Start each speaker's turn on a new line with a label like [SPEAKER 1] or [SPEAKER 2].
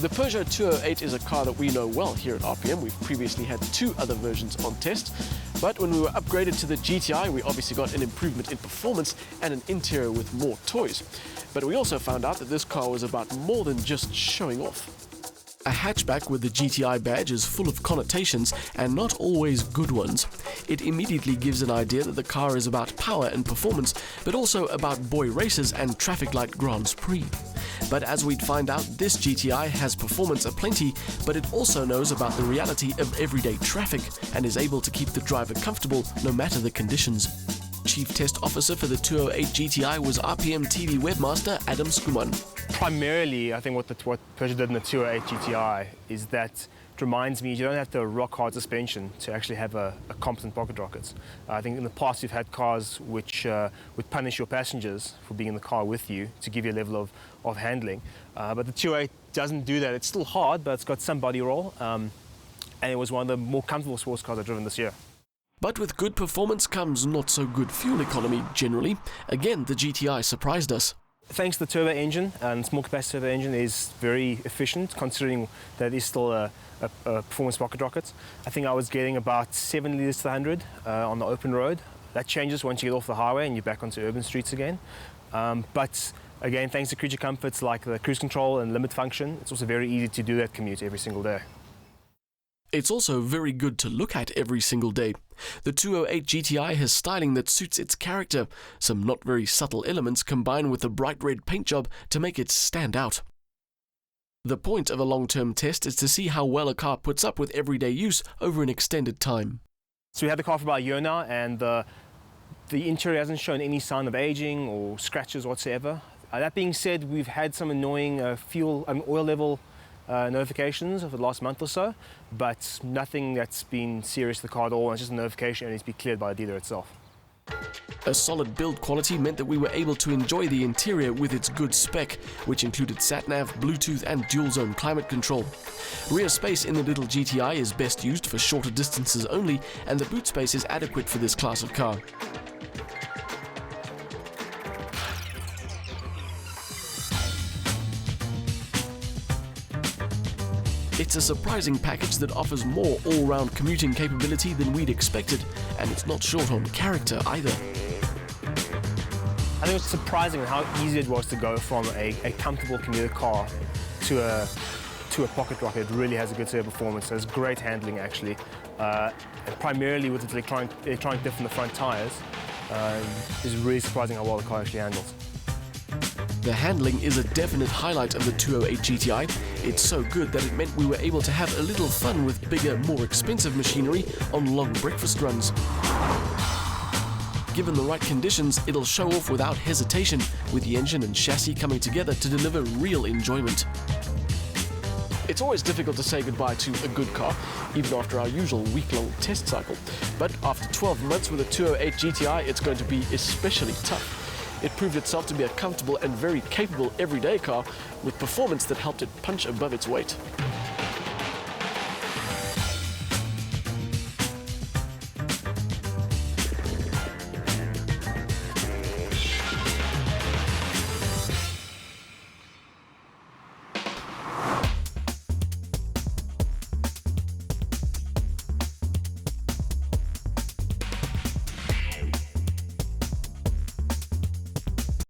[SPEAKER 1] The Peugeot 208 is a car that we know well here at RPM. We've previously had two other versions on test, but when we were upgraded to the GTI, we obviously got an improvement in performance and an interior with more toys. But we also found out that this car was about more than just showing off. A hatchback with the GTI badge is full of connotations and not always good ones. It immediately gives an idea that the car is about power and performance, but also about boy races and traffic light Grands Prix. But as we'd find out, this GTI has performance aplenty, but it also knows about the reality of everyday traffic and is able to keep the driver comfortable no matter the conditions. Chief Test Officer for the 208 GTI was RPM TV webmaster Adam Skuman.
[SPEAKER 2] Primarily, I think what Peugeot did in the 208 GTI is that it reminds me you don't have to rock hard suspension to actually have a competent pocket rocket. I think in the past you've had cars which would punish your passengers for being in the car with you to give you a level of handling. But the 208 doesn't do that. It's still hard, but it's got some body roll. And it was one of the more comfortable sports cars I've driven this year.
[SPEAKER 1] But with good performance comes not so good fuel economy generally. Again, the GTI surprised us.
[SPEAKER 2] Thanks to the turbo engine, and small capacity turbo engine is very efficient considering that it's still a performance pocket rocket. I think I was getting about 7 litres to 100 on the open road. That changes once you get off the highway and you're back onto urban streets again. But again, thanks to creature comforts like the cruise control and limit function, it's also very easy to do that commute every single day.
[SPEAKER 1] It's also very good to look at every single day. The 208 GTI has styling that suits its character, some not very subtle elements combined with a bright red paint job to make it stand out. The point of a long-term test is to see how well a car puts up with everyday use over an extended time.
[SPEAKER 2] So we had the car for about a year now, and the interior hasn't shown any sign of aging or scratches whatsoever. That being said, we've had some annoying oil level notifications over the last month or so, but nothing that's been serious to the car at all. It's just a notification and needs to be cleared by the dealer itself.
[SPEAKER 1] A solid build quality meant that we were able to enjoy the interior with its good spec, which included sat-nav, Bluetooth and dual-zone climate control. Rear space in the little GTI is best used for shorter distances only, and the boot space is adequate for this class of car. It's a surprising package that offers more all-round commuting capability than we'd expected, and it's not short on character either.
[SPEAKER 2] I think it's surprising how easy it was to go from a comfortable commuter car to a pocket rocket. It really has a good set of performance. It has great handling actually, and primarily with its electronic diff in the front tyres. It's really surprising how well the car actually handles.
[SPEAKER 1] The handling is a definite highlight of the 208 GTI. It's so good that it meant we were able to have a little fun with bigger, more expensive machinery on long breakfast runs. Given the right conditions, it'll show off without hesitation, with the engine and chassis coming together to deliver real enjoyment. It's always difficult to say goodbye to a good car, even after our usual week-long test cycle. But after 12 months with a 208 GTI, it's going to be especially tough. It proved itself to be a comfortable and very capable everyday car with performance that helped it punch above its weight.